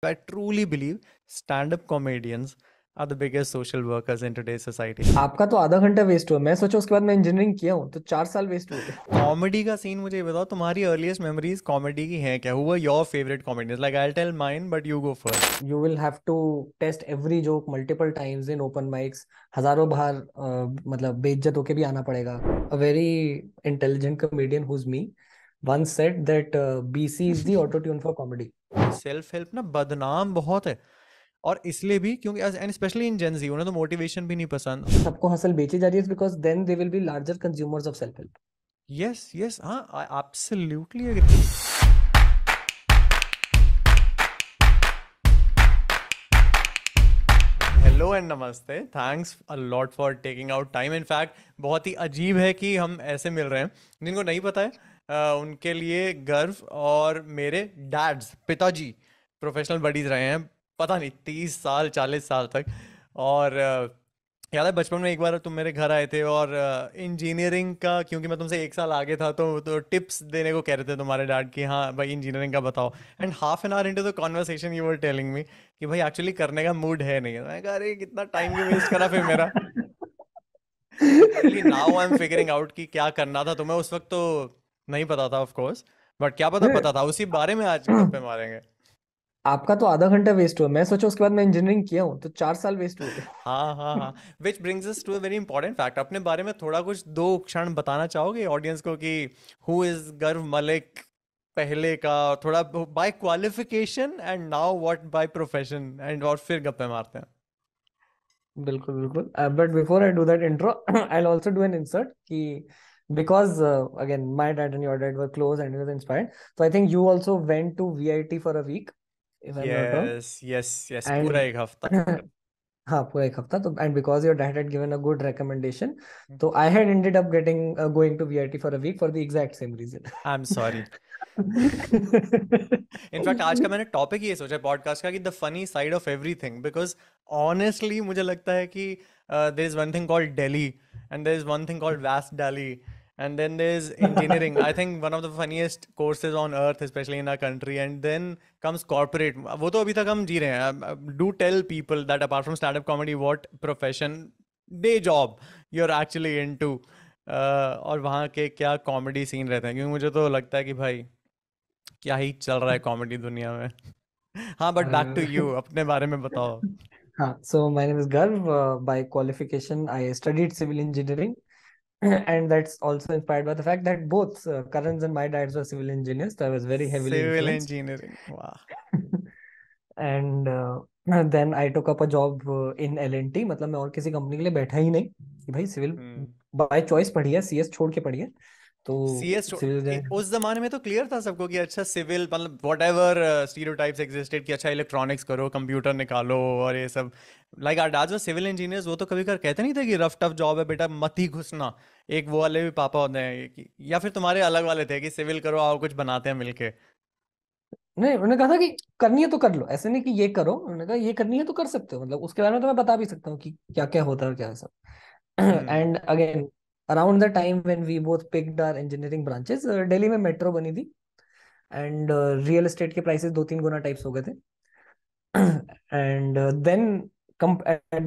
I truly believe stand-up comedians are the biggest social workers in today's society. आपका तो आधा घंटा waste हुआ। मैं सोचा उसके बाद मैं इंजीनियरिंग किया हूँ तो 4 साल वेस्ट हुए। कॉमेडी का सीन मुझे ये बताओ, तुम्हारी अर्लीस्ट मेमोरीज कॉमेडी की हैं क्या? Who are your favourite comedians? Like I tell mine but you go first. You will have to test every joke multiple times in open mics. हजारों बार मतलब बेइज्जत होके भी आना पड़ेगा। A very intelligent comedian who's me once said that BC is the auto tune for comedy. Self help ना बदनाम बहुत है, और इसलिए भी क्योंकि एंड स्पेशली इन जेन जी उन्हें तो मोटिवेशन भी नहीं पसंद। सबको हसल बेची जा रही है because then they will be larger consumers of self help. Yes yes, हाँ, I absolutely agree. Hello and नमस्ते, thanks a lot for taking out time. In fact बहुत ही अजीब है कि हम ऐसे मिल रहे हैं। जिनको नहीं पता है उनके लिए गर्व, और मेरे डैड्स, पिताजी प्रोफेशनल बडीज रहे हैं, पता नहीं 30 साल 40 साल तक। और याद है बचपन में एक बार तुम मेरे घर आए थे, और इंजीनियरिंग का, क्योंकि मैं तुमसे 1 साल आगे था, तो टिप्स देने को कह रहे थे तुम्हारे डैड कि हाँ भाई इंजीनियरिंग का बताओ। And half an hour into the conversation you were telling me कि भाई एक्चुअली करने का मूड है नहीं। मैं कहा अरे कितना टाइम क्यों वेस्ट करा फिर मेरा। Only now I am figuring out कि क्या करना था तुम्हें उस वक्त। तो नहीं पता था ऑफ कोर्स, बट क्या पता पता था। उसी बारे में आज गप्पे मारेंगे। आपका तो आधा घंटा वेस्ट हुआ। मैं सोचा उसके बाद मैं इंजीनियरिंग किया हूँ तो 4 साल वेस्ट हुए। हाँ हाँ हाँ, which brings us to a very important fact. अपने बारे में थोड़ा कुछ 2 क्षण बताना चाहोगे ऑडियंस को कि हु इज गर्व मलिक पहले का, थोड़ा by qualification and now what by profession, and और फिर गप्पे मारते हैं। बिल्कुल बिल्कुल। But before I do that intro I will also do an insert कि because again my dad and your dad were close and he was inspired, so I think you also went to VIT for a week if I'm not wrong. Yes yes yes, पूरा And 1 हफ्ता। हाँ पूरा एक हफ्ता तो and because your dad had given a good recommendation, so I had ended up getting going to VIT for a week for the exact same reason. I am sorry. In fact आज का मैंने topic ये सोचा podcast का कि the funny side of everything, because honestly मुझे लगता है कि there is one thing called Delhi, and there is one thing called west Delhi, and then there is engineering, I think one of the funniest courses on earth specially in our country, and then comes corporate. वो तो अभी तक हम जी रहे हैं। Do tell people that apart from stand up comedy what profession, day job you are actually into, और वहाँ के क्या कॉमेडी सीन रहते हैं, क्योंकि मुझे तो लगता है कि भाई क्या ही चल रहा है कॉमेडी दुनिया में। हाँ, but back to Uh, you, अपने बारे में बताओ। हाँ, so my name is Garv. By qualification, I studied civil engineering, and that's also inspired by the fact that both Karan's and my dads were civil engineers, so I was very heavily civil influenced. Engineering, वाह। And then I took up a job in L&T. मतलब मैं और किसी company के लिए बैठा ही नहीं कि भाई सिविल हम्म। बाय चॉइस पढ़ी है, CS छोड़ के पढ़ी है सी तो एस, सिविल। उस जमाने में तो क्लियर था सबको कि अच्छा सिविल, मतलब वॉट एवर स्टीरियोटाइप्स एग्जिस्टेड कि अच्छा इलेक्ट्रॉनिक्स करो, कंप्यूटर निकालो और ये सब। Like our dads were civil engineers, वो तो कभी कर कहते नहीं थे कि रफ टफ जॉब है बेटा मत ही घुसना। एक वो वाले भी पापा होते हैं या फिर तुम्हारे अलग वाले थे कि सिविल करो आओ कुछ बनाते हैं मिलके? नहीं, उन्होंने कहा था कि करनी है तो कर लो, ऐसे नहीं कि ये करो। उन्होंने कहा ये करनी है तो कर सकते हो, मतलब उसके बारे में तो मैं बता भी सकता हूँ कि क्या क्या होता है और क्या है सब। Hmm and again around the time when we both picked our engineering branches, Delhi में मेट्रो बनी थी एंड रियल एस्टेट के प्राइसेस 2-3 गुना टाइप्स हो गए थे। And then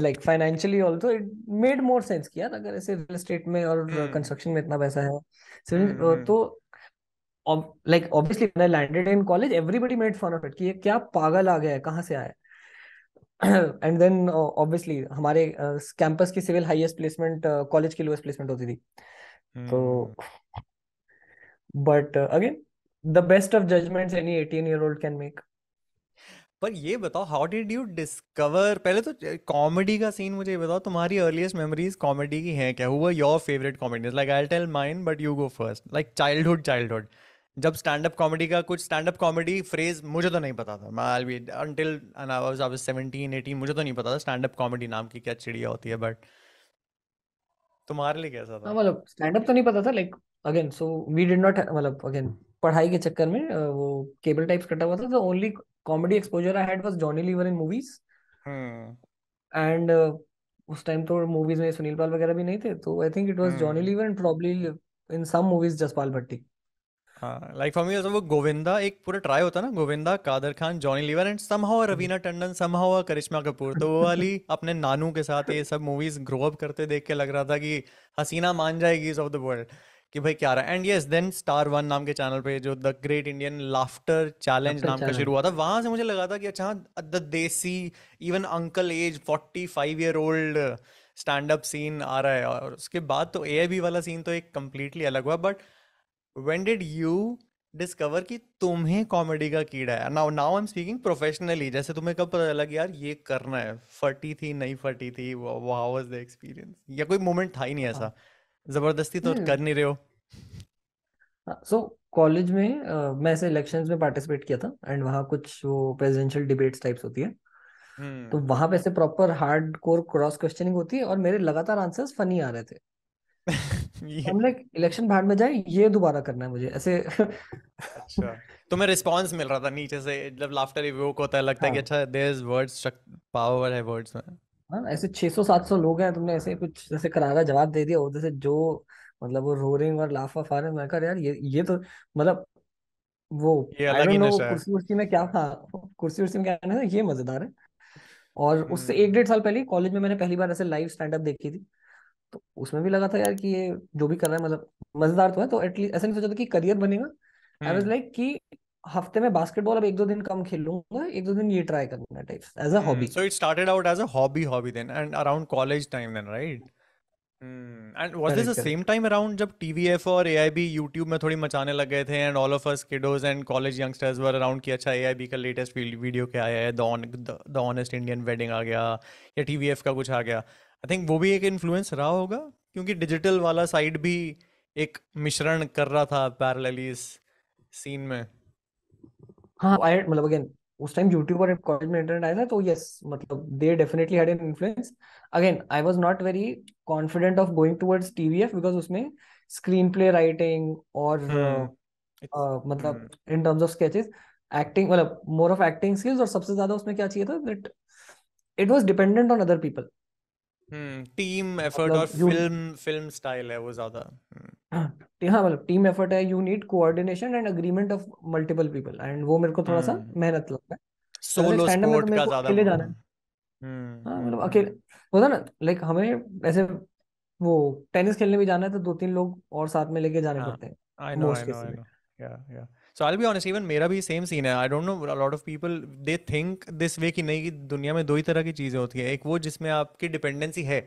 like financially also it made more sense कि यार अगर ऐसे रियल एस्टेट में और हम्म कंस्ट्रक्शन में इतना पैसा है हम्म। तो like obviously when I landed in college everybody made fun of it कि ये क्या पागल आ गया है, कहाँ से आया है। एंड देन ऑब्वियसली हमारे कैंपस की सिविल हाईएस्ट प्लेसमेंट कॉलेज की लोएस्ट प्लेसमेंट होती थी तो। Hmm. But again the best of judgements any 18-year-old can make. पर ये बताओ, हाउ डिड यू डिस्कवर, पहले तो कॉमेडी का सीन मुझे ये बताओ, तुम्हारी अर्लीस्ट मेमोरीज कॉमेडी की हैं क्या? Who were your favourite comedians? Like I tell mine but you go first. Like childhood, childhood जब स्टैंड अप कॉमेडी का कुछ, स्टैंड अप कॉमेडी फ्रेज मुझे तो नहीं पता था। मैं आई बी अंटिल आई वाज 17 18 मुझे तो नहीं पता था स्टैंड अप कॉमेडी नाम की क्या चिड़िया होती है। बट तुम्हारे लिए कैसा हाँ था? मतलब स्टैंड अप तो नहीं पता था like again so we did not मतलब अगेन पढ़ाई के चक्कर में वो केबल टाइप्स कटा हुआ था तो only comedy exposure I had was Johnny Lever in movies. Hmm and उस टाइम तो मूवीज में सुनील पाल वगैरह भी नहीं थे तो I think it was Johnny hmm. Lever and probably in some movies Jaspal Bhatti. हाँ, लाइक फॉर मी आल्सो वो गोविंदा एक पूरा ट्राई होता है ना, Govinda, Kader Khan, Johnny Lever and somehow Raveena Tandon, somehow Karisma Kapoor, तो वो वाली अपने नानू के साथ ये सब मूवीज ग्रो अप करते देख के लग रहा था कि हसीना मान जाएगी ऑफ द वर्ल्ड, कि भाई क्या रहा है। And yes, then Star One नाम के चैनल पे जो the great Indian laughter challenge after नाम का शुरू चैलेंज। हुआ था, वहां से मुझे लगा था कि अच्छा, the desi, even uncle age 45 year old stand up scene आ रहा है। और उसके बाद तो एआईबी वाला सीन तो एक कंप्लीटली अलग हुआ। But when did you discover कि तुम्हें कॉमेडी का कीड़ा है? Now now I am speaking professionally, जैसे तुम्हें कब पता चला कि यार ये करना है? फटी थी, नहीं फटी थी, हाउ वाज द एक्सपीरियंस? या कोई मोमेंट था ही नहीं ऐसा, जबरदस्ती तो कर नहीं रहे हो? सो कॉलेज में मैं ऐसे इलेक्शंस में पार्टिसिपेट किया था, एंड वहाँ कुछ वो प्रेसिडेंशियल डिबेट्स टाइप्स होती है। तो हम्म। वहां पे ऐसे proper hard core cross questioning होती है, और मेरे लगातार आंसर्स फनी आ रहे थे। ये हम लाइक इलेक्शन भाड़ में जाए, ये दोबारा करना है मुझे ऐसे। अच्छा, तुम्हें रिस्पॉन्स मिल रहा था नीचे से जब लाफ्टर इवोक होता है, लगता है कि हाँ अच्छा देयर इज वर्ड्स, पावर है वर्ड्स में। हाँ, ऐसे 600 700 लोग हैं, तुमने ऐसे कुछ जैसे करारा जवाब दे दिया उधर से, जो मतलब वो रोरिंग और लाफ ऑफ आ रहे हैं। मैं कहा यार ये तो मतलब वो ये आई अलग डोंट ही नो नशा है। कुर्सी उर्सी में क्या था, कुर्सी उर्सी में क्या था, ये मजेदार है। और उससे एक हम्म। डेढ़ साल पहले कॉलेज में मैंने पहली बार ऐसे लाइव स्टैंड अप देखी थी। तो उसमें भी लगा था यार कि ये जो भी कर रहा है मतलब मजेदार तो है, तो एटलीस्ट ऐसा नहीं सोचा था कि करियर बनेगा। I was hmm. लाइक कि हफ्ते में बास्केटबॉल अब 1 2 दिन कम खेलूंगा, 1 2 दिन ये ट्राई करूंगा type as a hobby. So it started out as a hobby then, and around college time then, right? And was this the correct same correct. time around जब TVF और AIB YouTube में थोड़ी मचाने लग गए थे, and all of us kiddos and college youngsters were around कि अच्छा AIB का latest वीडियो क्या आया है, the honest Indian wedding आ गया, या TVF का कुछ आ गया? I think वो भी एक influence रहा होगा, क्योंकि डिजिटल वाला साइड भी एक मिश्रण कर रहा था पैरेलली इस सीन में। हाँ आई मतलब अगेन उस टाइम यूट्यूब और कॉलेज में इंटरनेट आया था, तो यस मतलब they definitely had an influence. Again I was not very confident of going towards TVF, because उसमें स्क्रीन प्ले राइटिंग और हम्म। It's मतलब in terms of sketches, acting मतलब मोर ऑफ एक्टिंग स्किल्स, और सबसे ज्यादा उसमें क्या चाहिए था that it was dependent on other people. Team effort और मतलब यू फिल्म फिल्म स्टाइल है वो ज्यादा। हाँ मतलब टीम एफर्ट है, you need coordination and agreement of multiple people, and वो मेरे को थोड़ा सा हम्म। मेहनत लगता है। सोलो स्टैंड अप में तो स्पोर्ट मेरे का को ज्यादा अकेले जाना है। हाँ मतलब अकेले होता ना, लाइक हमें ऐसे वो टेनिस खेलने भी जाना है तो 2 3 लोग और साथ में लेके जाने हाँ, पड़ते हैं I know I most no cases I में। No. Yeah yeah so I be honest, even मेरा भी सेम सीन है। I don't know, a lot of people they think this way कि नहीं, कि दुनिया में दो ही तरह की चीजें होती हैं, एक वो जिसमें आपकी डिपेंडेंसी है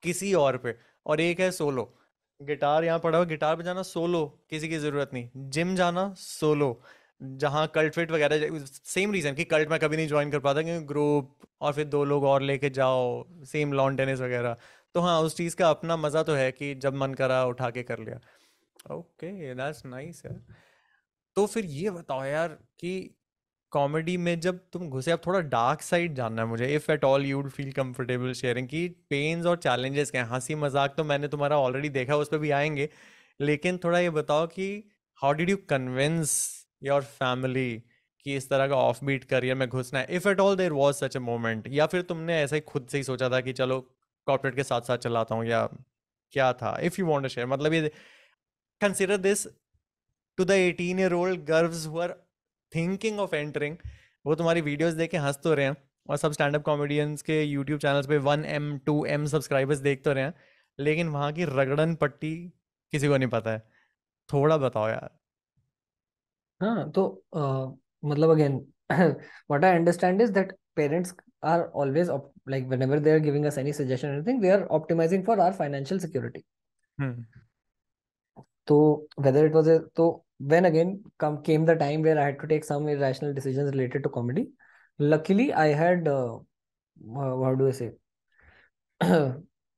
किसी और पे, और एक है सोलो। गिटार यहाँ पड़ा हुआ, गिटार बजाना सोलो, किसी की जरूरत नहीं। जिम जाना सोलो, जहाँ कल्ट फिट वगैरह, सेम रीजन कि कल्ट मैं कभी नहीं ज्वाइन कर पाता, क्योंकि ग्रुप और फिर 2 लोग और लेके जाओ, सेम लॉन टेनिस वगैरह। तो हाँ, उस चीज़ का अपना मज़ा तो है कि जब मन करा उठा के कर लिया। ओके, दैट्स नाइस यार। तो फिर ये बताओ यार कि कॉमेडी में जब तुम घुसे, अब थोड़ा डार्क साइड जानना है मुझे, if at all you would feel comfortable sharing, कि पेन्स और चैलेंजेस क्या हैं? हंसी मजाक तो मैंने तुम्हारा ऑलरेडी देखा, उस पर भी आएंगे, लेकिन थोड़ा ये बताओ कि how did you convince your family कि इस तरह का ऑफ बीट करियर में घुसना है, if at all there was such a moment, या फिर तुमने ऐसा ही खुद से ही सोचा था कि चलो कॉर्पोरेट के साथ साथ चलाता हूँ, या क्या था? If you want to share, मतलब ये consider this to the 18-year-old girls who are thinking of entering. वो तुम्हारी वीडियोस देख के हंस तो रहे हैं, और सब स्टैंड अप कॉमेडियंस के यूट्यूब चैनल्स पे 1M 2M सब्सक्राइबर्स देख तो रहे हैं, लेकिन वहाँ की रगड़न पट्टी किसी को नहीं पता है। थोड़ा बताओ यार। हाँ तो मतलब again what I understand is that parents are always like whenever they are giving us any suggestion or anything, they are optimizing for our financial security. Hmm. So whether it was a so when again came the time where I had to take some irrational decisions related to comedy. Luckily, I had how do I say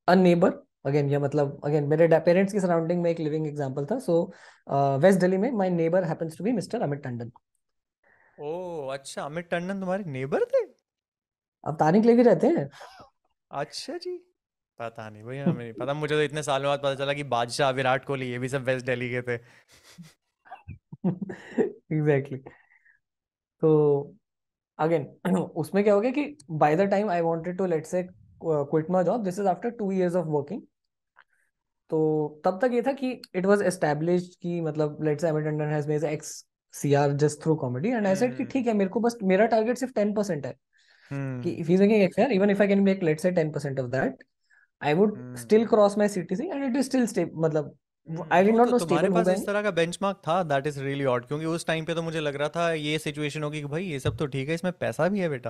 a neighbor. Again ये मतलब again मेरे parents की surrounding में एक living example था। सो west Delhi में my neighbour happens to be mister Amit Tandon. Oh अच्छा, अमित टंडन तुम्हारे नेबर थे? अब तारीख लेके रहते हैं। अच्छा जी। पता नहीं भैया, हमें नहीं पता, मुझे तो इतने सालों बाद पता चला कि बादशाह विराट कोहली ये भी सब वेस्ट दिल्ली के थे। Exactly exactly. तो अगेन उसमें क्या हो गया कि by the time I wanted to let's say quit my job, this is after 2 years of working. तो तब तक ये था कि इट वाज एस्टैब्लिश्ड कि मतलब लेट्स से Amit Tandon has made x CR just through comedy, and I said कि हम्म ठीक है, मेरे को बस मेरा टारगेट सिर्फ 10% है, कि hmm if he is making X CR, even if I can make let's say 10% of that, I would still hmm cross my CTC and it is still मतलब आई डिड वो नॉट तो no तुम्हारे stable पास होगा इस नहीं। तरह का बेंचमार्क था, दैट इज रियली ऑड, क्योंकि उस टाइम पे तो मुझे लग रहा था ये सिचुएशन होगी कि भाई ये सब तो ठीक है, इसमें पैसा भी है बेटा,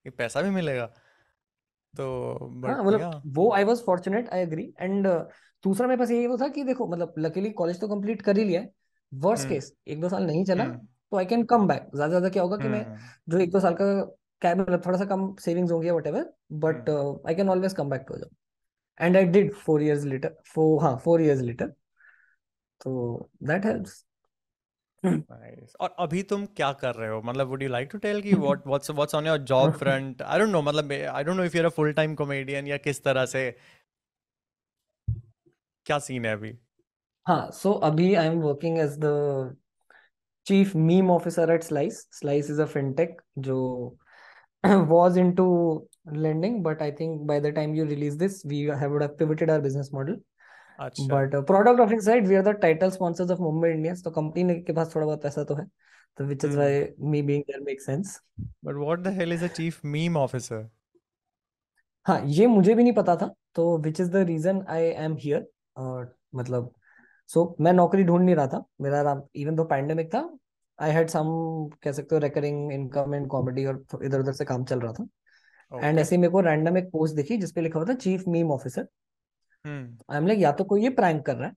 ये पैसा भी मिलेगा, तो हाँ बट मतलब या वो I was fortunate, I agree, and दूसरा मेरे पास यही वो था कि देखो मतलब लकीली कॉलेज तो कंप्लीट कर ही लिया है, वर्स्ट हम्म केस 1-2 साल नहीं चला हम्म तो आई कैन कम बैक, ज्यादा से ज्यादा क्या होगा कि मैं हम्म जो 1-2 साल का क्या मतलब थोड़ा सा कम सेविंग्स होंगी whatever, but hmm I can always come back to job, and I did 4 years later, 4 years later, तो दैट हेल्प्स। नाइस। और अभी तुम क्या कर रहे हो, मतलब would you like to tell कि what's on your job front, I don't know, मतलब I don't know if you are a full time comedian या किस तरह से, क्या सीन है अभी? हाँ, सो अभी I am working as the chief meme officer at Slice. Slice is a fintech जो was into lending, but I think by the time you release this, we would have pivoted our business model. अच्छा, But product offering side, we are the title sponsors of Mumbai Indians. तो company के पास थोड़ा बहुत पैसा तो है, तो which is why hmm me being there makes sense. But what the hell is a chief meme officer? हाँ, ये मुझे भी नहीं पता था, तो which is the reason I am here. और मतलब मैं नौकरी ढूंढ नहीं रहा था, मेरा इवन दो पैंडेमिक था, आई हैड सम कह सकते हो रिकरिंग इनकम इन कॉमेडी, और इधर उधर से काम चल रहा था, एंड ओके। ऐसे ही मेरे को रैंडम एक पोस्ट दिखी जिसपे लिखा हुआ था chief meme officer. Hmm I am like, या तो कोई ये प्रैंक कर रहा है,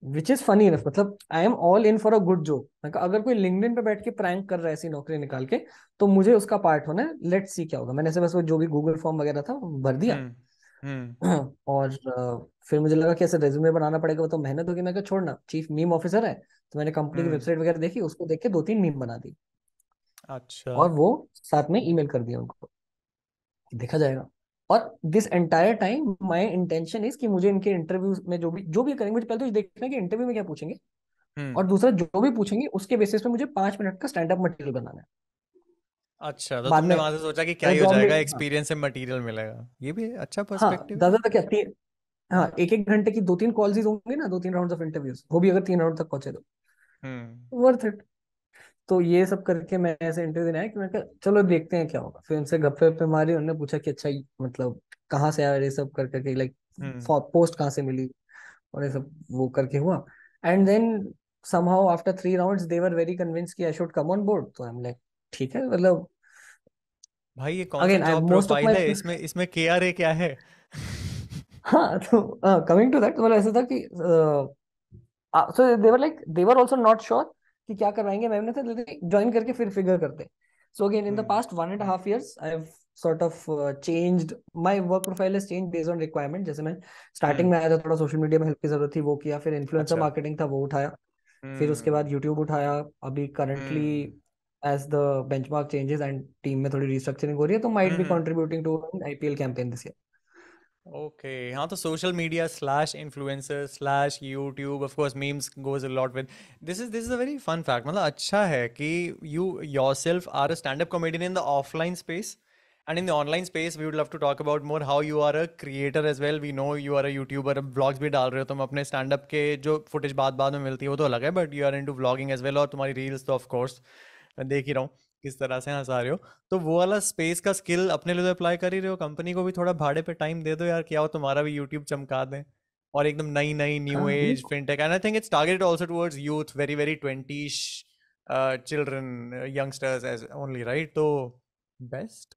विच इज फनी इनफ, मतलब I am all in for a good joke. मैं कहा, अगर कोई लिंक्डइन पे बैठ के प्रैंक कर रहा है ऐसी नौकरी निकाल के, तो मुझे उसका पार्ट होना है, लेट्स सी क्या होगा। मैंने ऐसे बस वो जो भी गूगल फॉर्म वगैरह था वो भर दिया, हम्म हम्म और फिर मुझे लगा कि ऐसे रेज्यूमे बनाना पड़ेगा, वो तो मेहनत होगी। मैं कहा छोड़ना, चीफ मीम ऑफिसर है, तो मैंने कंपनी की हम्म वेबसाइट वगैरह देखी, उसको देख के 2-3 मीम बना दी, अच्छा। और वो साथ में ईमेल कर दिया उनको, देखा जाएगा। और this entire time my intention is कि मुझे इनके इंटरव्यू में जो भी करेंगे, मुझे पहले तो ये देखना है कि इंटरव्यू में क्या पूछेंगे, हम्म और दूसरा जो भी पूछेंगे उसके बेसिस पे मुझे 5 मिनट का स्टैंड अप मटेरियल बनाना है। अच्छा, तो बाद तुमने में वहां से सोचा कि क्या अगर ही हो जॉब मिल, जाएगा, हाँ, एक्सपीरियंस से मटेरियल मिलेगा, ये भी अच्छा हाँ पर्सपेक्टिव है। ज्यादा तक क्या हाँ, 1-1 घंटे की 2-3 कॉल्स ही होंगे ना, 2-3 राउंड ऑफ इंटरव्यूज, वो भी अगर 3 राउंड तक पहुंचे तो हम्म वर्थ इट। तो ये सब करके मैं ऐसे इंटरव्यू देने आया कि मैं कहा चलो देखते हैं क्या होगा। फिर उनसे गप्पे वप्पे मारी, उन्होंने पूछा कि अच्छा मतलब कहाँ से आया ये सब कर करके, लाइक हम्म पोस्ट कहाँ से मिली, और ये सब वो करके हुआ, and then somehow after 3 rounds they were very convinced कि I should come on board, तो I'm like ठीक है मतलब, भाई ये कौन सा again I job most of profile my है, इसमें इसमें केआरए क्या है? हाँ, तो कमिंग टू दैट, तो मतलब ऐसा था कि सो दे वर ऑल्सो नॉट श्योर कि क्या करवाएंगे मैम ने, तो ज्वाइन करके फिर फिगर करते। So again in the hmm past 1.5 years I have sort of changed my work profile has changed based on requirement। जैसे मैं स्टार्टिंग हम्म में आया था, थोड़ा सोशल मीडिया में हेल्प की जरूरत थी, वो किया, फिर इन्फ्लुएंसर अच्छा। मार्केटिंग था वो उठाया, फिर उसके हम्म बाद यूट्यूब उठाया, अभी currently hmm as the benchmark changes and team में थोड़ी रिस्ट्रक्चरिंग हो रही है, तो might be hmm contributing to IPL campaign this year. Okay, हाँ, तो social media slash influencer slash YouTube, of course memes goes a lot with this is a very fun fact, मतलब अच्छा है कि you yourself are a stand up comedian in the offline space, and in the online space we would love to talk about more how you are a creator as well. We know you are a YouTuber, vlogs भी डाल रहे हो तुम अपने stand up के, जो footage बाद बाद में मिलती है वो तो अलग है, but you are into vlogging as well, और तुम्हारी reels तो of course मैं देख ही रहा हूँ किस तरह से हंसा रहे हो। तो वो वाला स्पेस का स्किल अपने लिए तो अप्लाई कर ही रहे हो, कंपनी को भी थोड़ा भाड़े पे टाइम दे दो यार, क्या हो तुम्हारा भी यूट्यूब चमका दें, और एकदम नई नई न्यू हाँ नहीं, as fintech, and I think it's targeted also towards youth, very very twentyish children, youngsters age only, right? तो बेस्ट।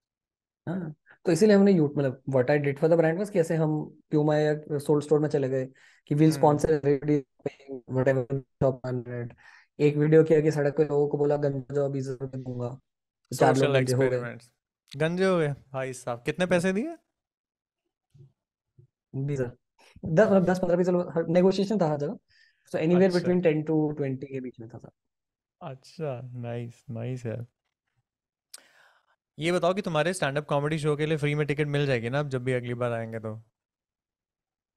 हाँ, तो इसीलिए हमने यूट मतलब what I did for the brand was कि ऐसे हम प्यूमा या सोल्ड स्टोर में चले गए कि वील हम्म स्पॉन्सर व्हाटएवर शॉप 100, एक वीडियो किया कि सड़क पे लोगों को बोला गंजा जो 20 रुपए दूंगा, तो 4 लोग सोशल गंजे हो गए। एक्सपेरिमेंट्स। गंजे हो गए भाई साहब, कितने पैसे दिए? 20, 10, 15, 20 लोग, नेगोशिएशन था हर जगह, सो एनीवेयर अच्छा बिटवीन 10 to 20 के बीच में था सर। अच्छा, नाइस नाइस है। ये बताओ कि तुम्हारे स्टैंड अप कॉमेडी शो के लिए फ्री में टिकट मिल जाएगी ना अब जब भी अगली बार आएंगे तो?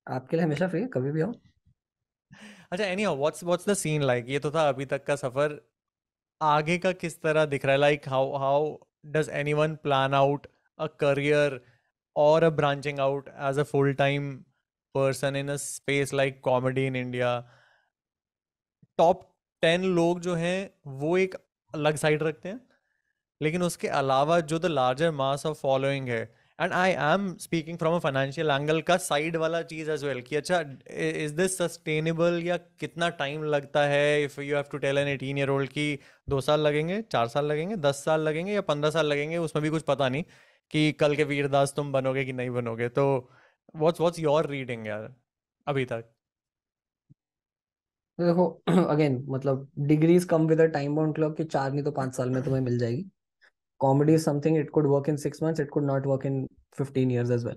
आपके लिए हमेशा फ्री है, कभी भी आओ। अच्छा, anyhow, what's the scene like, ये तो था अभी तक का सफर, आगे का किस तरह दिख रहा है, like how how does anyone plan out a career और a branching out as a full time person in a space like comedy in India, top 10 लोग जो हैं वो एक अलग साइड रखते हैं, लेकिन उसके अलावा जो the larger mass of following है, and I am speaking from a financial angle का साइड वाला चीज एज वेल, कि अच्छा इज दिस सस्टेनेबल, या कितना टाइम लगता है, if you have to tell an 18-year-old की 2 साल लगेंगे, 4 साल लगेंगे, 10 साल लगेंगे या 15 साल लगेंगे, उसमें भी कुछ पता नहीं कि कल के वीरदास तुम बनोगे कि नहीं बनोगे। तो व्हाट्स योर रीडिंग यार अभी तक? तो देखो अगेन मतलब degrees come with a time bound clock कि 4 नहीं तो 5 साल में तुम्हें मिल जाएगी। Comedy is something it could work in 6 months, it could not work in 15 years as well.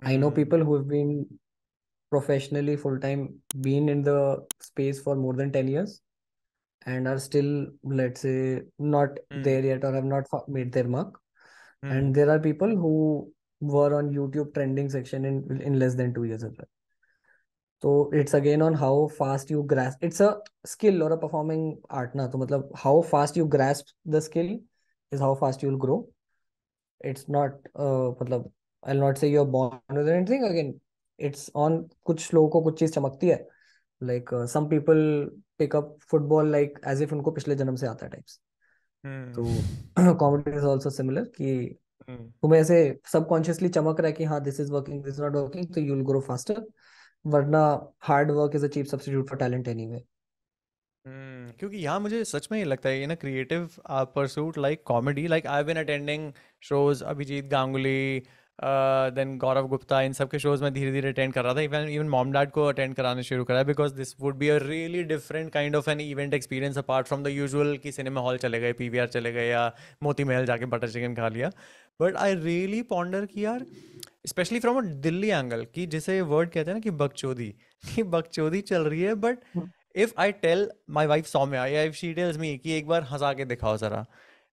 I know hmm. people who have been professionally full time been in the space for more than 10 years and are still, let's say, not hmm. there yet or have not made their mark. Hmm. And there are people who were on YouTube trending section in less than 2 years as well. So it's again on how fast you grasp. It's a skill or a performing art ना, तो मतलब how fast you grasp the skill is how fast you'll grow. It's not मतलब I'll not say you're born with anything. Again, it's on कुछ लोगों को कुछ चीज चमकती है. Like some people pick up football like as if उनको पिछले जन्म से आता है types. तो हम्म। comedy is also similar कि हम्म। तुम्हें ऐसे सबकॉन्शियसली चमक रहा है कि हाँ this is working this is not working, तो यू विल ग्रो फास्टर. वरना hard work is a cheap substitute for talent anyway. क्योंकि यहाँ मुझे सच में ये लगता है, in a creative pursuit like comedy, like I been attending shows, Abhijit Ganguly, then Gaurav Gupta, इन सब के शोज में धीरे धीरे अटेंड कर रहा था, इवन इवन मॉम डैड को अटेंड कराने शुरू करा, because this would be a really different kind of an event experience apart from the usual कि सिनेमा हॉल चले गए, पीवीआर चले गए, या मोती महल जाके बटर चिकन खा लिया। बट आई रियली पॉन्डर कि यार, specially from a Delhi angle, कि जिसे वर्ड कहते हैं ना कि बकचोदी, कि बकचोदी चल रही है, but if I tell my wife Soumya, या if she tells me कि एक बार हंसा के दिखाओ जरा,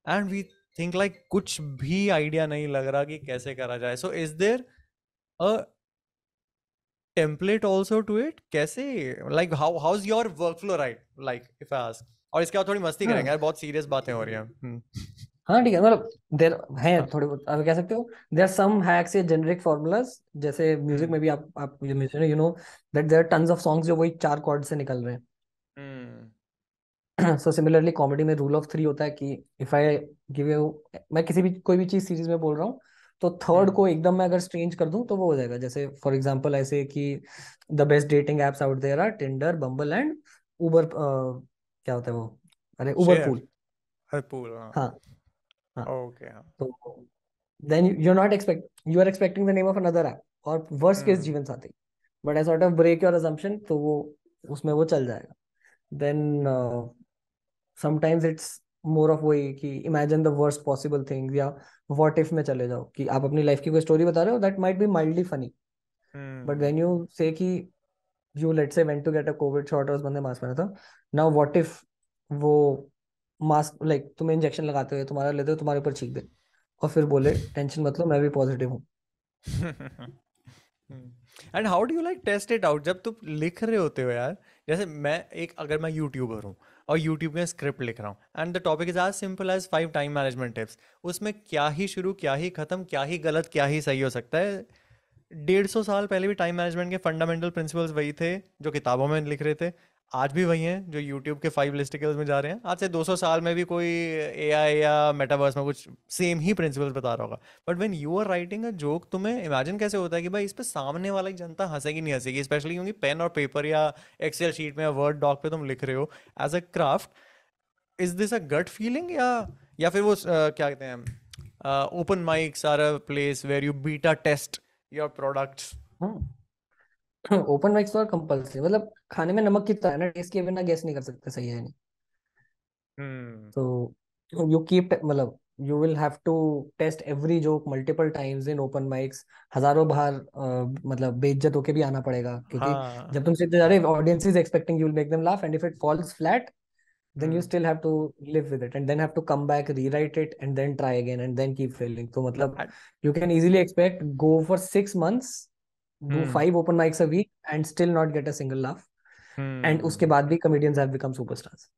and we think like कुछ भी आइडिया नहीं लग रहा कि कैसे करा जाए, so is there a template also to it, कैसे, like how's your workflow, right, like if I ask? और इसके बाद थोड़ी मस्ती करेंगे हाँ यार, बहुत सीरियस बातें हो रही हैं। हाँ ठीक है, मतलब देर है हाँ। थोड़े बहुत आप कह सकते हो. देर आर सम हैक्स या जेनरिक फॉर्मूलाज. जैसे म्यूजिक हम्म। में भी आप you know that there are tons of songs जो वही 4 कॉर्ड से निकल रहे हैं. हम्म। सो सिमिलरली कॉमेडी में रूल ऑफ थ्री होता है कि इफ आई गिव यू, मैं किसी भी कोई भी चीज सीरीज में बोल रहा हूँ, तो थर्ड हम्म। को एकदम मैं अगर स्ट्रेंज कर दूं तो वो हो जाएगा. जैसे फॉर एग्जांपल ऐसे कि the best dating apps out there are Tinder, Bumble and Uber. क्या होता है वो, अरे उबर शेयर। पूल. हर पूल, हाँ। हाँ. हाँ. ओके, हाँ। तो then you are not expect you are expecting the name of another app और worst case hmm. Jeevan Sathi. But I sort of break your assumption, तो वो उसमें वो चल जाएगा. Then sometimes it's more of वही कि imagine the worst possible thing, या व्हाट इफ में चले जाओ कि आप अपनी लाइफ की कोई स्टोरी बता रहे हो that might be mildly funny. But hmm. When you say कि you let's say went to get a covid shot और उस बंदे मास्क पहना था. नाउ व्हाट इफ वो मास्क लाइक तुम्हें इंजेक्शन लगाते हुए तुम्हारा लेते हुए तुम्हारे ऊपर छींक दे और फिर बोले टेंशन मत लो मैं भी पॉजिटिव हूँ. And how do you like test it out जब तुम लिख रहे होते हो यार? जैसे मैं एक, अगर मैं यूट्यूबर हूँ और यूट्यूब में स्क्रिप्ट लिख रहा हूँ, and the topic is as simple as 5 time management tips, उसमें क्या ही शुरू, क्या ही खत्म, क्या ही गलत, क्या ही सही हो सकता है। 150 साल पहले भी टाइम मैनेजमेंट के फंडामेंटल प्रिंसिपल्स वही थे जो किताबों में लिख रहे थे, आज भी वही हैं जो यूट्यूब के 5 लिस्टिकल्स में जा रहे हैं। आज से 200 साल में भी कोई एआई या मेटावर्स में कुछ सेम ही प्रिंसिपल्स बता रहा होगा। But when you are writing a joke, तुम्हें इमेजिन कैसे होता है कि भाई इस पे सामने वाला की जनता हंसेगी नहीं हंसेगी, स्पेशली क्योंकि पेन और पेपर या एक्सेल शीट में या वर्ड डॉक पे तुम लिख रहे हो as a craft. Is this a gut feeling, या फिर वो क्या कहते हैं, open mics are a place where you beta test your products? Open mics तो कंपल्सरी, मतलब खाने में नमक कितना है ना, टेस्ट के बिना गेस नहीं कर सकते सही है नहीं. हम्म। तो यू कीप मतलब you will have to test every joke multiple times in open mics. हजारों बार मतलब बेइज्जत होके भी आना पड़ेगा क्योंकि हाँ। जब तुम सीधे जा रहे audience is expecting you will make them laugh, and if it falls flat then you hmm. still have to live with it and then have to come back, rewrite it and then try again and then keep failing. तो मतलब And- you can easily expect go for 6 months, do hmm. 5 open mics a week and still not get a single laugh. And उसके हम्म। बाद भी comedians have become superstars.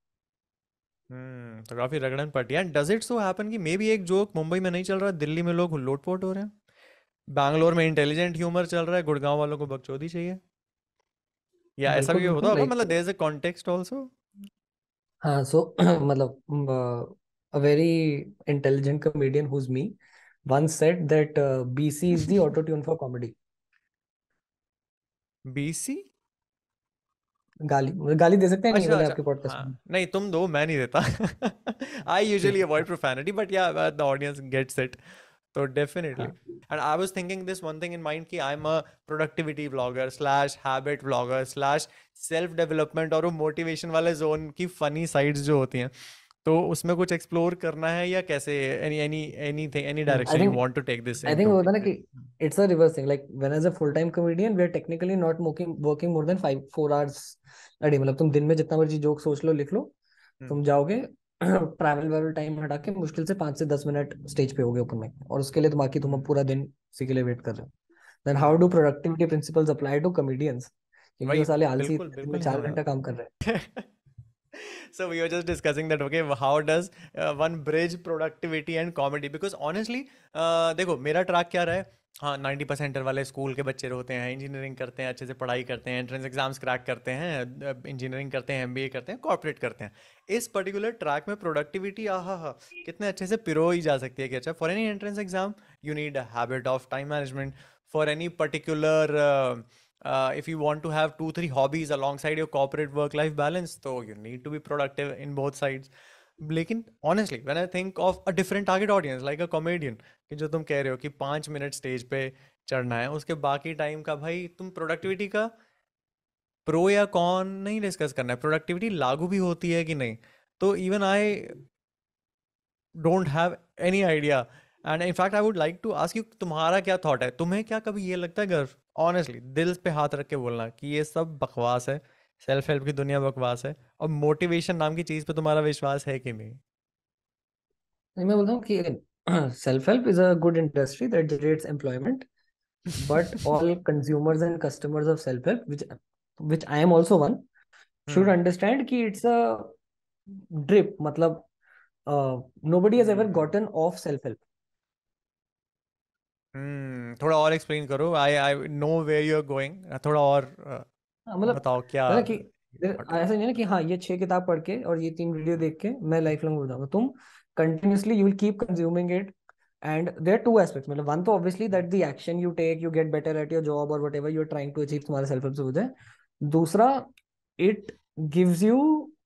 तो काफी रगड़न पड़ी है। Does it so happen कि मे बी एक joke Mumbai में नहीं चल रहा, दिल्ली में लोग लोटपोट हो रहे हैं? बैंगलोर में इंटेलिजेंट ह्यूमर चल रहा है, गुड़गांव वालों को बकचोदी चाहिए, या ऐसा बिल्कुल भी होता बिल्कुल होगा, लाइक, मतलब there is a context also. हाँ सो मतलब a very intelligent comedian who's me once said that BC is the auto tune for comedy. BC? गाली गाली दे सकते हैं नहीं अच्छा बोले अच्छा, आपके पॉडकास्ट में? हाँ नहीं तुम दो, मैं नहीं देता। आई यूजुअली ठीक अवॉइड है। प्रोफैनिटी, बट या द ऑडियंस गेट्स इट, तो डेफिनेटली। हाँ and I was thinking this one thing in mind कि I am a productivity vlogger slash habit vlogger slash self development, और वो मोटिवेशन वाले zone की फनी साइड्स जो होती हैं, तो उसमें कुछ एक्सप्लोर करना है या कैसे, anything, any I direction you think want to take this I think into? होता है ना कि it's a reverse thing, like when as a full time comedian we are technically not working more than 5 4 hours a day. मतलब तुम दिन में जितना मर्जी जोक सोच लो लिख लो, तुम जाओगे ट्रैवल वावल टाइम हटा के मुश्किल से 5 से 10 मिनट स्टेज पे होगे ओपन में, और उसके लिए तो बाकी तुम अब पूरा दिन उसी के लिए वेट कर रहे हो। Then how do productivity principles apply to comedians? क्योंकि वो वही, साले आलसी बिल्कुल इतने दिन में बिल्कुल नहीं 4 घंटा समझ काम कर रहे आता। So we were just discussing that, okay, how does one bridge productivity and comedy? Because honestly, देखो मेरा ट्रैक क्या रहा है, हाँ 90% वाले स्कूल के बच्चे होते हैं, इंजीनियरिंग करते हैं, अच्छे से पढ़ाई करते हैं, एंट्रेंस एग्जाम्स क्रैक करते हैं, इंजीनियरिंग करते हैं, एमबीए करते हैं, कॉर्पोरेट करते हैं। इस पर्टिकुलर ट्रैक में प्रोडक्टिविटी आहा हा कितने अच्छे से पिरो ही जा सकती है कि अच्छा, for any entrance exam you need a habit of time management, for any particular if you want to have 2 3 hobbies alongside your corporate work life balance, so you need to be productive in both sides. लेकिन honestly when I think of a different target audience like a comedian, कि जो तुम कह रहे हो कि 5 minute stage पे चढ़ना है, उसके बाकी टाइम का भाई तुम प्रोडक्टिविटी का प्रो या कॉन नहीं डिस्कस करना है, प्रोडक्टिविटी लागू भी होती है कि नहीं, तो even I don't have any idea. And in fact I would like to ask you, तुम्हारा क्या थॉट है, तुम्हें क्या कभी ये लगता है गर्व, ऑनेस्टली दिल पे हाथ रख के बोलना कि ये सब बकवास है, सेल्फ हेल्प की दुनिया बकवास है, और मोटिवेशन नाम की चीज पे तुम्हारा विश्वास है कि नहीं? हैं। मैं बोलता हूँ कि self help is a good industry that generates employment, but all consumers and customers of self help, which I am also one, should hmm understand कि it's a drip. मतलब nobody has ever hmm gotten off self help. थोड़ा और explain करो, I I know where you are going, थोड़ा और हाँ, मतलब बताओ क्या मतलब कि thought है? ऐसा नहीं है ना कि हाँ ये 6 किताब पढ़ के और ये 3 वीडियो देख के मैं लाइफ लॉन्ग हो जाऊंगा। तुम continuously you will keep consuming it, and there two aspects. मतलब वन तो obviously that the action you take you get better at your job और whatever you are trying to achieve, तुम्हारे self help से हो जाए। दूसरा, it gives you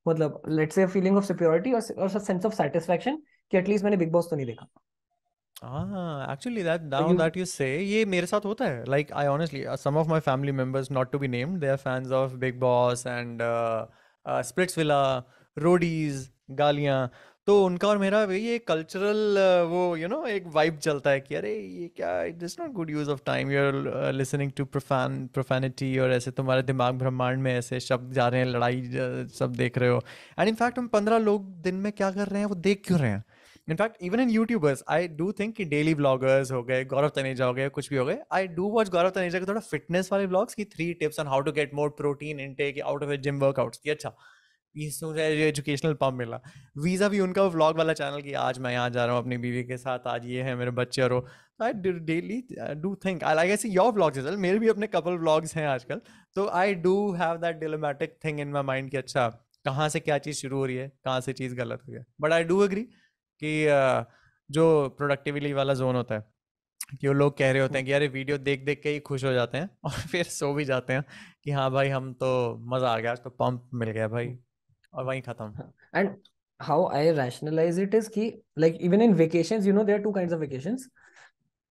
मतलब let's say feeling of security और सेंस ऑफ सेटिस्फैक्शन कि at least मैंने बिग बॉस तो नहीं देखा। हाँ एक्चुअली दैट तो now you that you say, ये मेरे साथ होता है, like I honestly some of my family members not to be named, they are fans of Bigg Boss and Splitsvilla, Roadies, गालियाँ, तो उनका और मेरा वही एक कल्चरल वो एक वाइब चलता है कि अरे ये क्या, it is not good use of time, you are listening to profanity, और ऐसे तुम्हारे दिमाग ब्रह्मांड में ऐसे शब्द जा रहे हैं, लड़ाई सब देख रहे हो, एंड इनफैक्ट हम 15 लोग दिन में क्या कर रहे हैं वो देख क्यों रहे हैं? In fact even in YouTubers I do think कि डेली व्लॉगर्स हो गए, गौरव तनेजा हो गए, कुछ भी हो गए, I do watch Gaurav Taneja के थोड़ा फिटनेस वाले व्लॉग्स की 3 tips on how to get more protein intake out of gym workouts की, अच्छा ये मुझे एजुकेशनल पंप मिला। वीजा भी उनका व्लॉग वाला चैनल की, आज मैं यहाँ जा रहा हूँ अपनी बीवी के साथ, आज ये है मेरे बच्चे, और I daily do think I like, ऐसे योर व्लॉग्स एज, मेरे भी अपने कपल व्लॉग्स हैं आजकल, तो I do have that dilemmatic thing in my mind कि अच्छा कहाँ से क्या चीज़ शुरू हो रही है, कहाँ से चीज़ गलत हुई है, बट आई डू एग्री कि जो प्रोडक्टिविटी वाला जोन होता है, कि वो लोग कह रहे होते हैं कि यार वीडियो देख देख के ही खुश हो जाते हैं और फिर सो भी जाते हैं कि हाँ भाई हम तो मज़ा आ गया, आज तो पंप मिल गया भाई, और वहीं ख़त्म। And how I rationalise it is कि like even in vacations you know there are two kinds of vacations.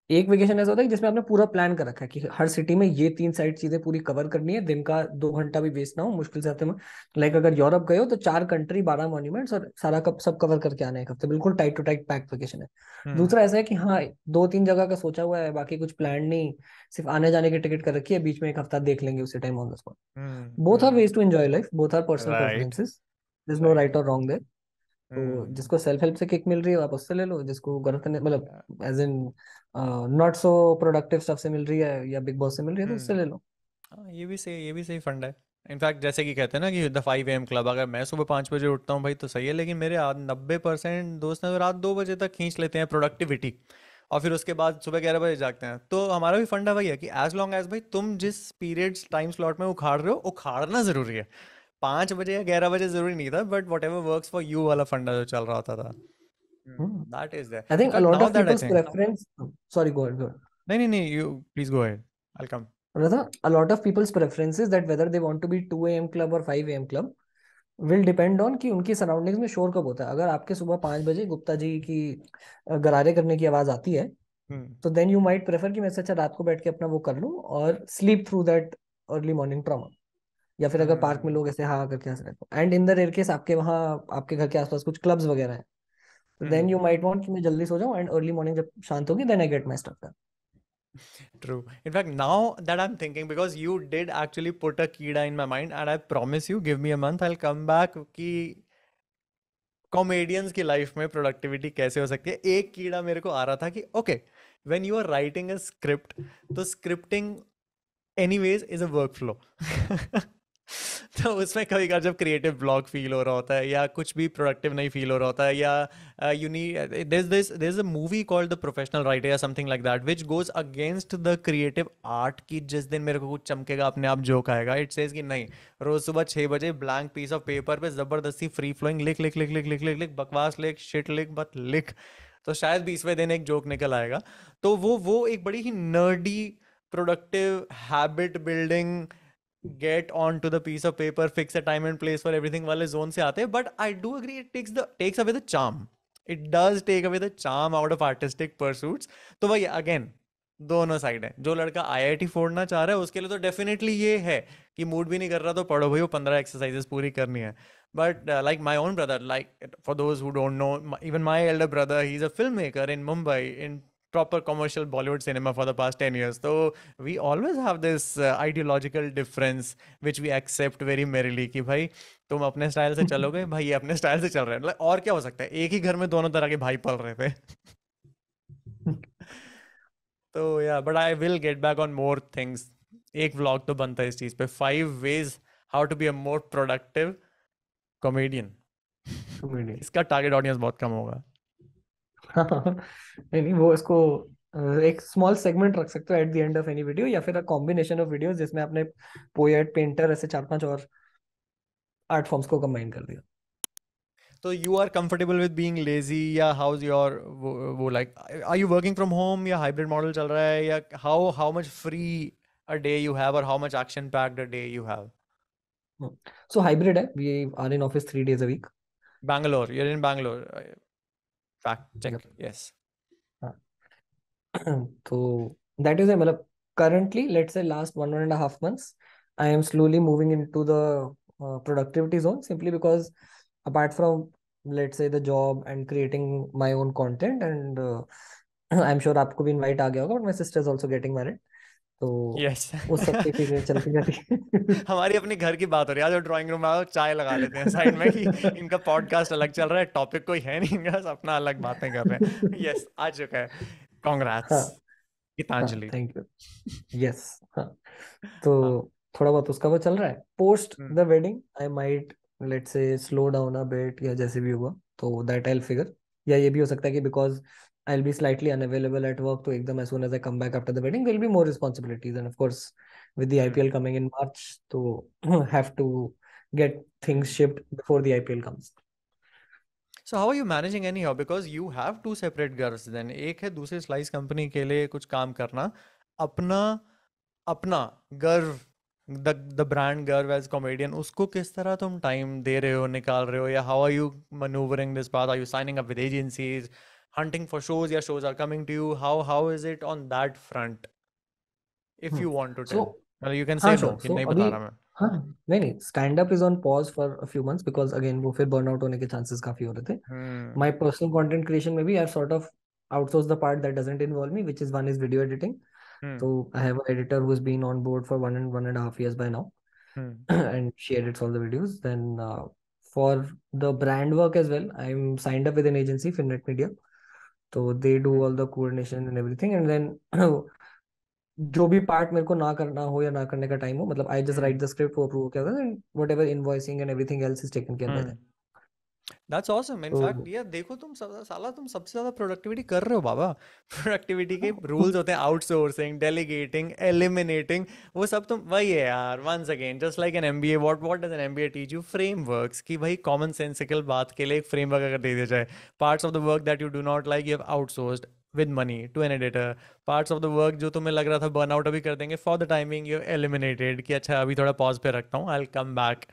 एक वेकेशन ऐसा होता है कि जिसमें आपने पूरा प्लान कर रखा है कि हर सिटी में ये 3 साइड चीजें पूरी कवर करनी है, दिन का 2 घंटा भी वेस्ट ना हो मुश्किल से हफ्ते में। लाइक अगर यूरोप गए हो तो 4 कंट्री 12 मॉन्यूमेंट्स और सारा कब सब कवर करके आना है एक हफ्ते, बिल्कुल tight to tight pack vacation है। हम्म दूसरा ऐसा है कि हाँ 2 3 जगह का सोचा हुआ है, बाकी कुछ प्लान नहीं, सिर्फ आने जाने की टिकट कर रखी है, बीच में एक हफ्ता देख लेंगे उसी time on the spot. Both are ways to enjoy life, both are personal right preferences, there is no right. Right और रॉन्ग। तो हम्म जिसको सेल्फ हेल्प से किक मिल रही है आप उससे ले लो, जिसको गलत नहीं मतलब as in not so productive stuff से मिल रही है या बिग बॉस से मिल रही है तो उससे हम्म ले लो। हाँ ये भी सही फंड है। इनफैक्ट जैसे कि कहते हैं ना कि द 5 AM क्लब, अगर मैं सुबह 5 बजे उठता हूँ भाई तो सही है, लेकिन मेरे 90% दोस्त हैं जो रात 2 बजे तक खींच लेते हैं प्रोडक्टिविटी, और फिर उसके बाद सुबह 11 बजे जागते हैं। तो हमारा भी फंडा वही है कि एज लॉन्ग एज भाई तुम जिस पीरियड्स टाइम स्लॉट में उखाड़ रहे हो, उखाड़ना जरूरी है। 5 बजे या 11 बजे जरूरी नहीं था, but whatever works for you वाला फंडा जो चल रहा होता था, that is there. I in think a fact lot now of that I peoples think, preference, sorry go ahead, नहीं नहीं नहीं, you please go ahead, I come. a lot of people's preferences that whether they want to be 2 a.m. club or 5 a.m. club will depend on कि उनकी surroundings में शोर कब होता है। अगर आपके सुबह 5 बजे गुप्ता जी की गरारे करने की आवाज आती है, तो देन यू माइट प्रेफर कि मैं इससे अच्छा रात को बैठ के अपना वो कर लूं और sleep through that early morning trauma. या फिर अगर पार्क में लोग ऐसे हाँ करके हंस रहे हैं, and in the rare case आपके वहाँ आपके घर के आसपास कुछ क्लब्स वगैरह हैं, तो देन यू माइट वांट कि मैं जल्दी सो जाऊं एंड अर्ली मॉर्निंग जब शांत होगी then I get my stuff done. True. In fact, now that I'm thinking, because you did actually put a kida in my mind, and I promise you, give me a month, I'll come back कि comedians की life में productivity कैसे हो सकती है। एक कीड़ा मेरे को आ रहा था कि okay, when you are writing a script, तो scripting anyways is a work flow. तो उसमें कभी कभार जब क्रिएटिव ब्लॉक फील हो रहा होता है या कुछ भी प्रोडक्टिव नहीं फील हो रहा होता है, या you need there is a movie called the professional writer या something like that which goes against the creative art की जिस दिन मेरे को कुछ चमकेगा अपने आप जोक आएगा, इट सेज कि नहीं, रोज सुबह 6 बजे ब्लैंक पीस ऑफ पेपर पे जबरदस्ती फ्री फ्लोइंग लिख लिख लिख लिख लिख लिख लिख, बकवास लिख, शिट लिख, बट लिख, तो शायद 20वें दिन एक जोक निकल आएगा। तो वो एक बड़ी ही nerdy productive habit building get on to the piece of paper, fix a time and place for everything वाले जोन से आते हैं। But I do agree, it takes away the charm, it does take away the charm out of artistic pursuits. तो वही again दोनों side है। जो लड़का आईआईटी फोड़ना चाह रहा है उसके लिए तो डेफिनेटली ये है कि मूड भी नहीं कर रहा तो पढ़ो भाई, वो 15 एक्सरसाइजेस पूरी करनी है। But like my own brother, like for those who don't know, even my elder brother, he is a filmmaker in Mumbai, in proper commercial Bollywood cinema for the past 10 years. So we always have this ideological difference which we accept very merrily कि भाई तुम अपने style से चलोगे, भाई ये अपने style से चल रहे हैं। Like, और क्या हो सकता है, एक ही घर में दोनों तरह के भाई पल रहे थे। तो या but I will get back on more things. एक व्लॉग तो बनता है इस चीज पे, 5 ways how to be a more productive comedian. Comedy. इसका टारगेट ऑडियंस बहुत कम होगा। नहीं नहीं, वो इसको एक स्मॉल सेगमेंट रख सकते हो at the end of any video, या फिर अ कॉम्बिनेशन ऑफ वीडियोस जिसमें आपने पोएट, पेंटर, ऐसे 4-5 और आर्ट फॉर्म्स को कंबाइन कर दिया। तो you are comfortable with being lazy, या हाउ इज योर वो like, are you working from home या हाइब्रिड मॉडल चल रहा है, या how much free a day you have और how much action packed a day you have? So hybrid है, we are in office 3 days a week. Bangalore, you're in Bangalore, fact check, Yep. Yes. हाँ। तो that is a, मतलब currently let's say last 1.5 months I am slowly moving into the productivity zone, simply because apart from, let's say, the job and creating my own content, and I'm sure आपको भी invite आ गया होगा, but my sister is also getting married, तो yes. उस सब की चीजें चलती रहती है। हमारी अपनी घर की बात हो रही है, आज ड्राइंग रूम में आओ, चाय लगा लेते हैं साइड में कि इनका पॉडकास्ट अलग चल रहा है, टॉपिक कोई है नहीं इनका, बस अपना अलग बातें कर रहे हैं। यस, आ चुका है। हाँ कॉन्ग्रेट्स हाँ, गीतांजलि। Thank you. यस। हाँ, तो हाँ। थोड़ा बहुत उसका वो चल रहा है। Post hmm. The wedding I might, let's say, slow down a bit, या जैसे भी हुआ तो दैट आई विल फिगर। या ये भी हो सकता है कि because I will be slightly unavailable at work, तो एकदम as soon as I come back after the wedding there will be more responsibilities, and of course with the hmm. IPL coming in March, तो have to get things hmm. Shift before the IPL comes. So how are you managing anyhow? Because you have two separate girls then. एक है दूसरी slice company के लिए कुछ काम करना, अपना अपना गर्व, द ब्रांड गर्व एज कॉमेडियन, उसको किस तरह तुम टाइम दे रहे हो, निकाल रहे हो, या how are you manoeuvring this path? Are you signing up with agencies, hunting for shows, या shows are coming to you? How is it on that front, if you want to so tell? Well, you can हाँ, say no sure. कि सो नहीं अभी, बता रहा मैं। हाँ, नहीं नहीं, stand up is on pause for a few months, because again वो फिर बर्नआउट होने के चांसेस काफी हो रहे थे। हम्म। My personal content creation, maybe I've sort of outsourced the part that doesn't involve me, which is one is video editing. Hmm. So I have an editor who's been on board for 1.5 years by now, hmm. and she edits all the videos. Then for the brand work as well, I'm signed up with an agency, Finnet Media. So they do hmm. all the coordination and everything. And then जो भी part मेरे को ना करना हो या ना करने का टाइम हो, मतलब I just hmm. write the script, वो approve किया, and whatever invoicing and everything else is taken care by hmm. them. That's awesome. तो इनफैक्ट यार देखो तुम साला तुम सबसे ज्यादा प्रोडक्टिविटी कर रहे हो बाबा। प्रोडक्टिविटी के रूल्स होते हैं आउटसोर्सिंग, डेलीगेटिंग, एलिमिनेटिंग, वो सब तुम वही है यार। Once again just like an MBA, what does an MBA teach you? Frameworks. कि भाई कॉमन सेंसिकल बात के लिए एक फ्रेमवर्क अगर दे दिया जाए, parts of the work that you do not like you have outsourced with money to an editor, parts of the work जो तुम्हें लग रहा था बर्नआउट अभी कर देंगे, for the timing you eliminated कि अच्छा अभी थोड़ा पॉज पे रखता हूँ, I will come back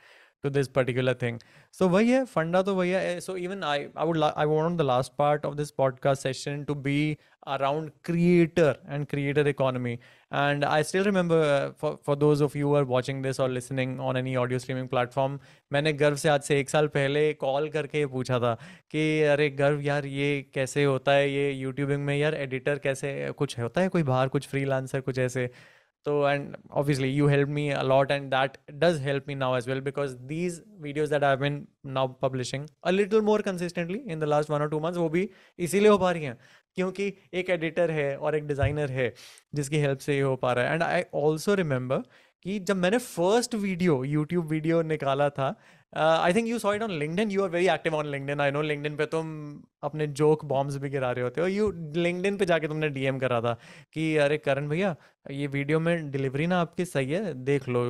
to this particular thing. So वही है फंडा तो वही है। So even I want the last part of this podcast session to be around creator and creator economy. And I still remember for those of you who are watching this or listening on any audio streaming platform, मैंने गर्व से आज से 1 साल पहले call करके ये पूछा था कि अरे गर्व यार ये कैसे होता है, ये यूट्यूबिंग में यार एडिटर कैसे कुछ होता है, कोई बाहर कुछ फ्रीलांसर कुछ ऐसे। So, and obviously you helped me a lot, and that does help me now as well, because these videos that I've been now publishing a little more consistently in the last 1 or 2 months, वो भी इसीलिए हो पा रही हैं क्योंकि एक editor है और एक डिज़ाइनर है जिसकी हेल्प से ये हो पा रहा है। एंड आई ऑल्सो रिमेंबर कि जब मैंने फर्स्ट वीडियो यूट्यूब वीडियो निकाला था, I think you saw it on LinkedIn, you are very active on LinkedIn, I know LinkedIn पे तुम अपने जोक बॉम्ब्स भी गिरा रहे होते हो। यू लिंक्डइन पे जाके तुमने डीएम करा था कि अरे करण भैया ये वीडियो में डिलीवरी ना आपकी सही है, देख लो।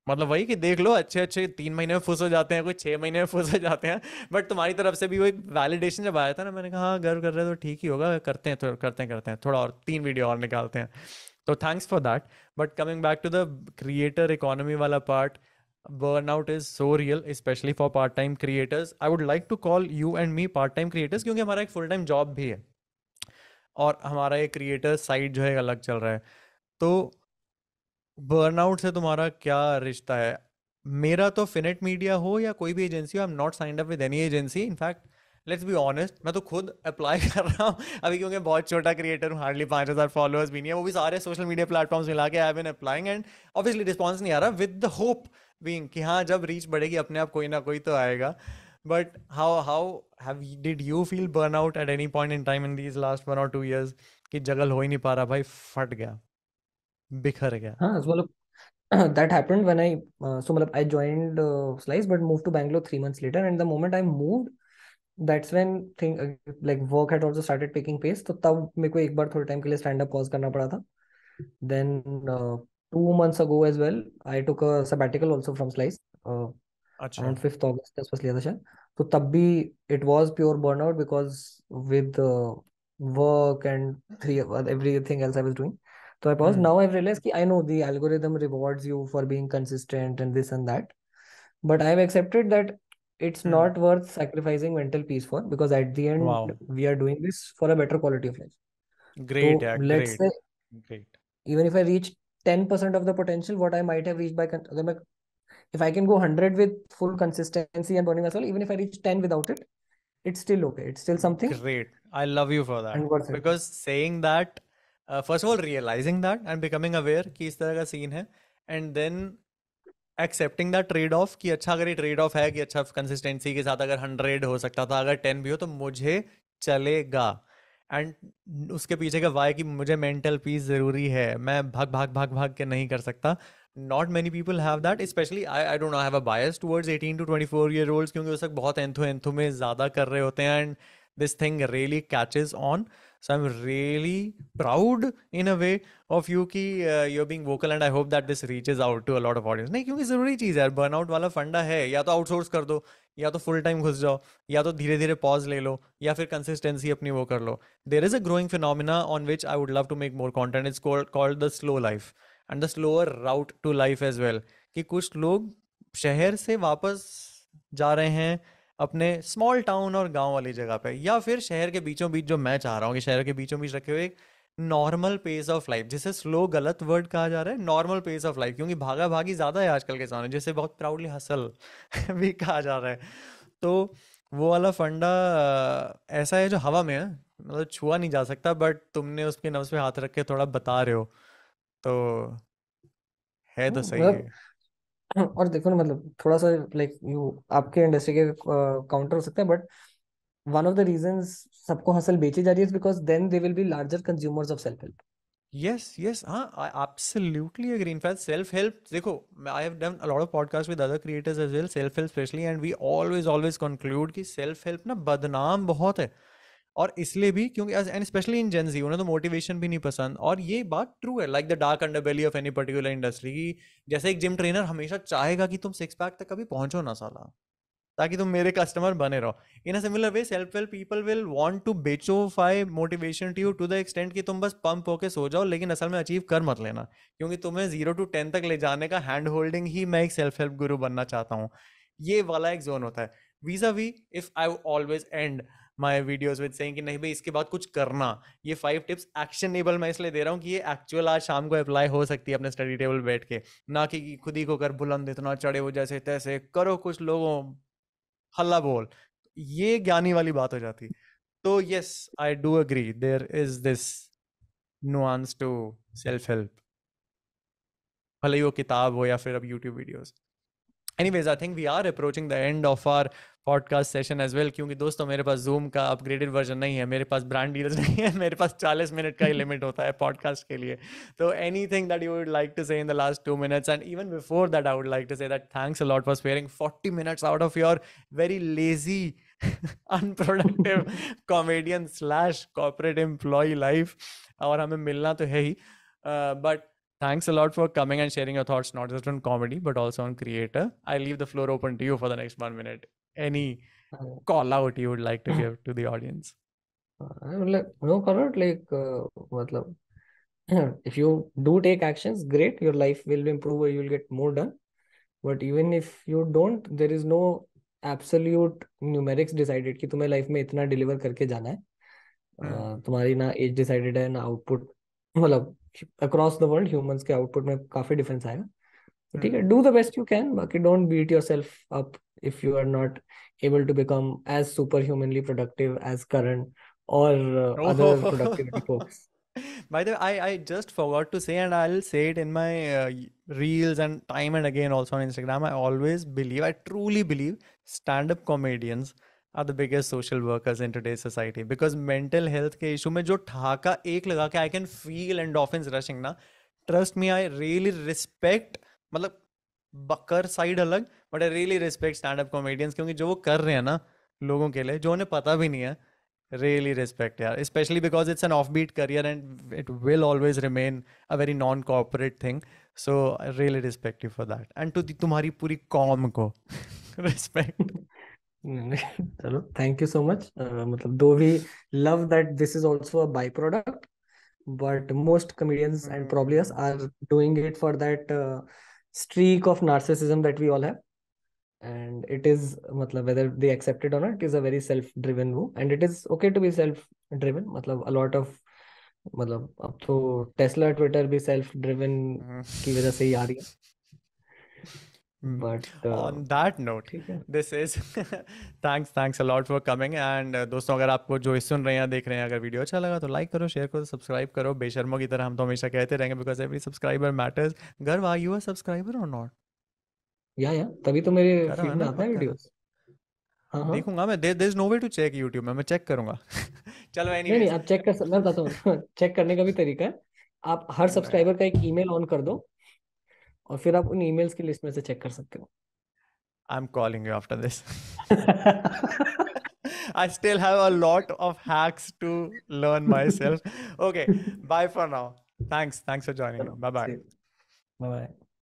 मतलब वही कि देख लो, अच्छे अच्छे 3 महीने में फुस हो जाते हैं, कोई 6 महीने में फुस हो जाते हैं। बट तुम्हारी तरफ से भी वो एक वैलिडेशन जब आया था ना, मैंने कहा हाँ गर्व कर रहे हो तो ठीक ही होगा, करते हैं तो करते हैं थोड़ा और 3 वीडियो और निकालते हैं। तो thanks for that. But coming back to the creator economy वाला part, burnout is so real, especially for part time creators. I would like to call you and me part time creators क्योंकि हमारा एक full time job भी है और हमारा एक creator side जो है अलग चल रहा है। तो बर्नआउट से तुम्हारा क्या रिश्ता है? मेरा तो फिनेट मीडिया हो या कोई भी एजेंसी हो, I am not signed up with any agency. In fact let's be honest, मैं तो खुद अप्लाई कर रहा हूँ अभी क्योंकि बहुत छोटा क्रिएटर हूँ, हार्डली 5,000 फॉलोअर्स भी नहीं है, वो भी सारे सोशल मीडिया प्लेटफॉर्म्स मिला के I have been applying and obviously response नहीं आ रहा, विद द होप बीइंग कि हाँ जब रीच बढ़ेगी अपने आप कोई ना कोई तो आएगा। But how have did you feel burn out at any point in time in these last 1 or 2 years कि जगल हो ही नहीं पा रहा भाई, फट गया, बिखर गया? हाँ, मतलब that happened when so मतलब I joined Slice but moved to Bangalore 3 months later, and the moment I moved, that's when thing like work had also started taking pace. तो तब मेरे को एक बार थोड़े टाइम के लिए स्टैंड अप पॉज करना पड़ा था। Then 2 months ago as well, I took a sabbatical also from Slice. अच्छा। Around 5th August के आसपास लिया था शायद। तो तब भी it was pure burnout because with work and everything else I was doing. So I paused. Hmm. Now I've realized कि I know the algorithm rewards you for being consistent and this and that, but I've accepted that it's hmm. not worth sacrificing mental peace for, because at the end wow. we are doing this for a better quality of life. Great So यार, let's great. say great. even if I reach 10% of the potential what I might have reached by अगर मैं if I can go 100 with full consistency and burning myself, even if I reach 10 without it, it's still okay. It's still something Great. I love you for that. and worth it. Because saying that, first of all, realizing that and becoming aware कि इस तरह का scene है, and then accepting that trade off कि अच्छा अगर ये trade off है कि अच्छा कंसिस्टेंसी के साथ अगर 100 हो सकता था, अगर 10 भी हो तो मुझे चलेगा। एंड उसके पीछे का वाई कि मुझे मेंटल पीस ज़रूरी है, मैं भाग भाग भाग भाग के नहीं कर सकता। Not many people have that, specially I don't no, I have a bias towards 18 to 24 year olds क्योंकि उस वक्त बहुत एंथो एंथो में ज़्यादा कर रहे होते हैं, and this thing really catches on. So I am really proud in a way of you कि you are being vocal, and I hope that this reaches out to a lot of audience. नहीं क्योंकि ज़रूरी चीज़ है, burnout वाला फंडा है, या तो आउटसोर्स कर दो, या तो फुल टाइम घुस जाओ, या तो धीरे धीरे पॉज ले लो, या फिर कंसिस्टेंसी अपनी वो कर लो। There is a growing phenomena on which I would love to make more content, it's called the slow life and the slower route to life as well. कि कुछ लोग शहर से वापस जा रहे हैं अपने स्मॉल टाउन और गांव वाली जगह पे, या फिर शहर के बीचों बीच, जो मैं चाह रहा हूँ कि शहर के बीचों बीच रखे हुए एक नॉर्मल पेस ऑफ लाइफ, जिसे स्लो गलत वर्ड कहा जा रहा है, नॉर्मल पेस ऑफ लाइफ, क्योंकि भागा भागी ज़्यादा है आजकल के समय, जिसे बहुत प्राउडली हसल भी कहा जा रहा है। तो वो वाला फंडा ऐसा है जो हवा में है, मतलब छुआ नहीं जा सकता, बट तुमने उसके नब्ज पे हाथ रख के थोड़ा बता रहे हो, तो है तो सही मतलब है। और देखो ना, मतलब थोड़ा सा लाइक यू आपके इंडस्ट्री के काउंटर हो सकता है, but one of the reasons सबको हसल बेची जा रही है because then they will be larger consumers of self help. Yes, I absolutely agree. In fact, self-help, देखो, I have done a lot of podcasts with other creators as well, self-help especially, and we always conclude कि self-help ना बदनाम बहुत है. और इसलिए भी क्योंकि एंड स्पेशली इन जेन ज़ी उन्हें तो मोटिवेशन भी नहीं पसंद. और ये बात ट्रू है, like the dark underbelly of any particular industry, की जैसे एक जिम ट्रेनर हमेशा चाहेगा कि तुम सिक्स पैक तक कभी पहुंचो ना साला, ताकि तुम मेरे कस्टमर बने रहो. In a similar way self help people will want to बेचोफाई motivation to you to the extent कि तुम बस पंप होके सो जाओ, लेकिन असल में अचीव कर मत लेना, क्योंकि तुम्हें 0 to 10 तक ले जाने का हैंड होल्डिंग ही मैं एक सेल्फ हेल्प गुरु बनना चाहता हूँ. ये वाला एक जोन होता है. Visa we, if I always and my videos with saying कि नहीं भाई इसके बाद कुछ करना, ये 5 टिप्स एक्शनेबल मैं इसलिए दे रहा हूँ कि ये एक्चुअल आज शाम को अप्लाई हो सकती है अपने स्टडी टेबल बैठ के, ना कि खुद ही को कर बुलंद इतना चढ़े हो जैसे तैसे करो कुछ लोगों हल्ला बोल, ये ज्ञानी वाली बात हो जाती. तो yes, I do agree, there is this nuance to self help, भले ही वो किताब हो या फिर अब YouTube videos. Anyways, I think we are approaching the end of our podcast session as well, क्योंकि दोस्तों मेरे पास Zoom का अपग्रेडेड वर्जन नहीं है, मेरे पास ब्रांड डील्स नहीं है, मेरे पास 40 मिनट का ही लिमिट होता है पॉडकास्ट के लिए. तो anything that you would like to say in the last 2 minutes, and even before that I would like to say that thanks a lot for sparing 40 minutes out of your very lazy unproductive comedian slash corporate employee life. और हमें मिलना तो है ही, but thanks a lot for coming and sharing your thoughts, not just on comedy, but also on creator. I leave the floor open to you for the next 1 minute. Any call out you would like to give to the audience? Like, no call out, like matlab, if you do take actions, great, your life will improve, you will get more done. But even if you don't, there is no absolute numerics decided कि तुम्हें life में इतना deliver करके जाना है. तुम्हारी ना as decided है ना आउटपुट, मतलब अक्रॉस द वर्ल्ड ह्यूमंस के आउटपुट में काफी डिफरेंस आएगा. तो ठीक है, do the best you can, बाकी don't beat yourself up if you are not able to become as superhumanly productive as Karan or other productivity folks. By the way, I just forgot to say, and I'll say it in my reels and time and again also on Instagram. I always believe, I truly believe, stand-up comedians are the biggest social workers in today's society, because mental health के issue में जो ठाका एक लगा के I can feel endorphins rushing ना, trust me, I really respect, मतलब बकर side अलग, but I really respect stand up comedians, क्योंकि जो वो कर रहे हैं ना लोगों के लिए, जो उन्हें पता भी नहीं है, really respect यार, especially because it's an offbeat career and it will always remain a very non-corporate thing. So I really respect you for that, and to तुम्हारी पूरी कॉम को respect. चलो, थैंक यू सो मच. मतलब though we love that this is also a byproduct, but most comedians and probably us are doing it for that streak of narcissism that we all have, and it is matlab, whether they accept it or not, it is a very self driven move, and it is okay to be self driven. Matlab, a lot of मतलब अब तो Tesla Twitter भी self driven की वजह से ही आ रही है. But On that note, ठीक है, this is thanks a lot for coming. And दोस्तों, अगर आपको जो सुन रहे हैं देख रहे हैं, अगर वीडियो अच्छा लगा तो लाइक करो, शेयर करो, सब्सक्राइब करो. बेशर्मों की तरह हम तो हमेशा कहते रहेंगे, बिकॉज एवरी सब्सक्राइबर मैटर्स. गर्व, आर यू अ सब्सक्राइबर और नॉट? या तभी तो मेरे करो है फीड में ना, आता है पक्का? वीडियोस. हाँ हाँ, देखूंगा मैं, there is no way to check YouTube में, मैं चेक करूंगा. चलो, नहीं नहीं, एनीवेज. आप चेक कर, मैं बताता हूँ. चेक करने का भी तरीका है. आप हर सब्सक्राइबर का एक ईमेल ऑन कर दो, और फिर आप उन ईमेल्स की लिस्ट में से चेक कर सकते हो. I'm calling you after this. I still have a lot of hacks to learn myself. Okay, bye for now. Thanks for joining चलो, in. Bye bye. Bye bye.